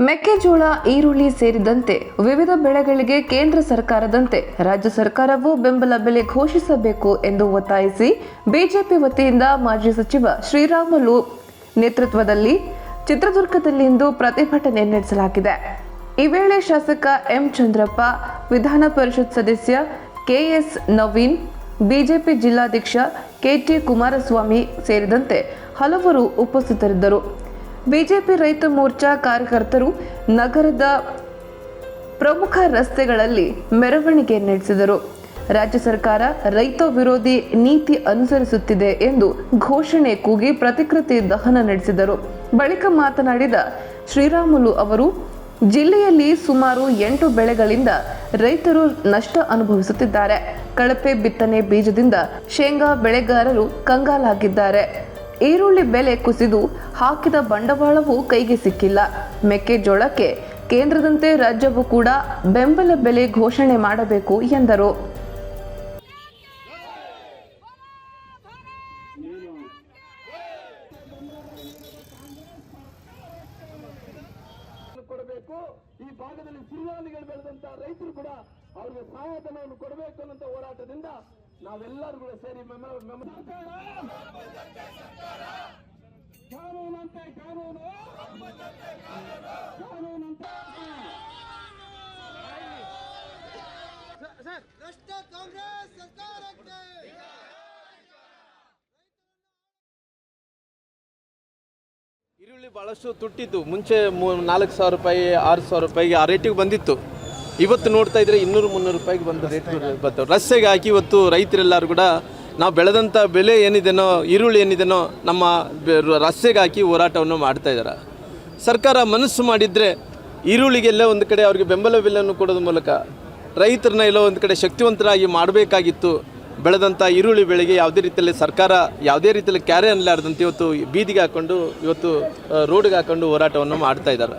ಮೆಕ್ಕೆಜೋಳ, ಈರುಳ್ಳಿ ಸೇರಿದಂತೆ ವಿವಿಧ ಬೆಳೆಗಳಿಗೆ ಕೇಂದ್ರ ಸರ್ಕಾರದಂತೆ ರಾಜ್ಯ ಸರ್ಕಾರವೂ ಬೆಂಬಲ ಬೆಲೆ ಘೋಷಿಸಬೇಕು ಎಂದು ಒತ್ತಾಯಿಸಿ ಬಿಜೆಪಿ ವತಿಯಿಂದ ಮಾಜಿ ಸಚಿವ ಶ್ರೀರಾಮುಲು ನೇತೃತ್ವದಲ್ಲಿ ಚಿತ್ರದುರ್ಗದಲ್ಲಿಂದು ಪ್ರತಿಭಟನೆ ನಡೆಸಲಾಗಿದೆ. ಈ ವೇಳೆ ಶಾಸಕ ಎಂ ಚಂದ್ರಪ್ಪ, ವಿಧಾನ ಪರಿಷತ್ ಸದಸ್ಯ ಕೆಎಸ್ ನವೀನ್, ಬಿಜೆಪಿ ಜಿಲ್ಲಾಧ್ಯಕ್ಷ ಕೆಟಿ ಕುಮಾರಸ್ವಾಮಿ ಸೇರಿದಂತೆ ಹಲವರು ಉಪಸ್ಥಿತರಿದ್ದರು. ಬಿಜೆಪಿ ರೈತ ಮೋರ್ಚಾ ಕಾರ್ಯಕರ್ತರು ನಗರದ ಪ್ರಮುಖ ರಸ್ತೆಗಳಲ್ಲಿ ಮೆರವಣಿಗೆ ನಡೆಸಿದರು. ರಾಜ್ಯ ಸರ್ಕಾರ ರೈತ ವಿರೋಧಿ ನೀತಿ ಅನುಸರಿಸುತ್ತಿದೆ ಎಂದು ಘೋಷಣೆ ಕೂಗಿ ಪ್ರತಿಕೃತಿ ದಹನ ನಡೆಸಿದರು. ಬಳಿಕ ಮಾತನಾಡಿದ ಶ್ರೀರಾಮುಲು ಅವರು, ಜಿಲ್ಲೆಯಲ್ಲಿ ಸುಮಾರು 8 ಬೆಳೆಗಳಿಂದ ರೈತರು ನಷ್ಟ ಅನುಭವಿಸುತ್ತಿದ್ದಾರೆ. ಕಳಪೆ ಬಿತ್ತನೆ ಬೀಜದಿಂದ ಶೇಂಗಾ ಬೆಳೆಗಾರರು ಕಂಗಾಲಾಗಿದ್ದಾರೆ. ಈರುಳ್ಳಿ ಬೆಲೆ ಕುಸಿದು ಹಾಕಿದ ಬಂಡವಾಳವೂ ಕೈಗೆ ಸಿಕ್ಕಿಲ್ಲ. ಮೆಕ್ಕೆಜೋಳಕ್ಕೆ ಕೇಂದ್ರದಂತೆ ರಾಜ್ಯವೂ ಕೂಡ ಬೆಂಬಲ ಬೆಲೆ ಘೋಷಣೆ ಮಾಡಬೇಕು ಎಂದರು. ಈ ಭಾಗದಲ್ಲಿ ಸಿರಿಧಾನ್ಯಗಳು ಬೆಳೆದಂತ ರೈತರು ಕೂಡ ಅವರಿಗೆ ಸಹಾಯಧನವನ್ನು ಕೊಡಬೇಕು ಅನ್ನೋ ಹೋರಾಟದಿಂದ ನಾವೆಲ್ಲರೂ ಕೂಡ ಸೇರಿ ಕಾನೂನಂತೆ ಕಾಂಗ್ರೆಸ್ ಸರ್ಕಾರಕ್ಕೆ ಈರುಳ್ಳಿ ಭಾಳಷ್ಟು ತುಟ್ಟಿತ್ತು. ಮುಂಚೆ 4,000 ರೂಪಾಯಿ 6,000 ರೂಪಾಯಿಗೆ ಆ ರೇಟಿಗೆ ಬಂದಿತ್ತು. ಇವತ್ತು ನೋಡ್ತಾ ಇದ್ರೆ 200-300 ರೂಪಾಯಿಗೆ ಬಂದ ರೇಟ್ ಬರ್ತವೆ. ರಸ್ತೆಗೆ ಹಾಕಿ ಇವತ್ತು ರೈತರೆಲ್ಲರೂ ಕೂಡ ನಾವು ಬೆಳೆದಂಥ ಬೆಲೆ ಏನಿದೆನೋ, ಈರುಳ್ಳಿ ಏನಿದೆನೋ ನಮ್ಮ ರಸ್ತೆಗೆ ಹಾಕಿ ಹೋರಾಟವನ್ನು ಮಾಡ್ತಾ ಇದ್ದಾರೆ. ಸರ್ಕಾರ ಮನಸ್ಸು ಮಾಡಿದರೆ ಈರುಳ್ಳಿಗೆಲ್ಲ ಒಂದು ಕಡೆ ಅವ್ರಿಗೆ ಬೆಂಬಲ ಬೆಲೆಯನ್ನು ಕೊಡೋದ್ರ ಮೂಲಕ ರೈತರನ್ನ ಎಲ್ಲೋ ಒಂದು ಕಡೆ ಶಕ್ತಿವಂತರಾಗಿ ಮಾಡಬೇಕಾಗಿತ್ತು. ಬೆಳೆದಂಥ ಈರುಳ್ಳಿ ಬೆಳೆಗೆ ಯಾವುದೇ ರೀತಿಯಲ್ಲಿ ಸರ್ಕಾರ ಯಾವುದೇ ರೀತಿಯಲ್ಲಿ ಕ್ಯಾರೆ ಅನ್ನಲಾರ್ದಂತೆ ಇವತ್ತು ಬೀದಿಗೆ ಹಾಕ್ಕೊಂಡು ಇವತ್ತು ರೋಡ್ಗೆ ಹಾಕ್ಕೊಂಡು ಹೋರಾಟವನ್ನು ಮಾಡ್ತಾ ಇದ್ದಾರೆ.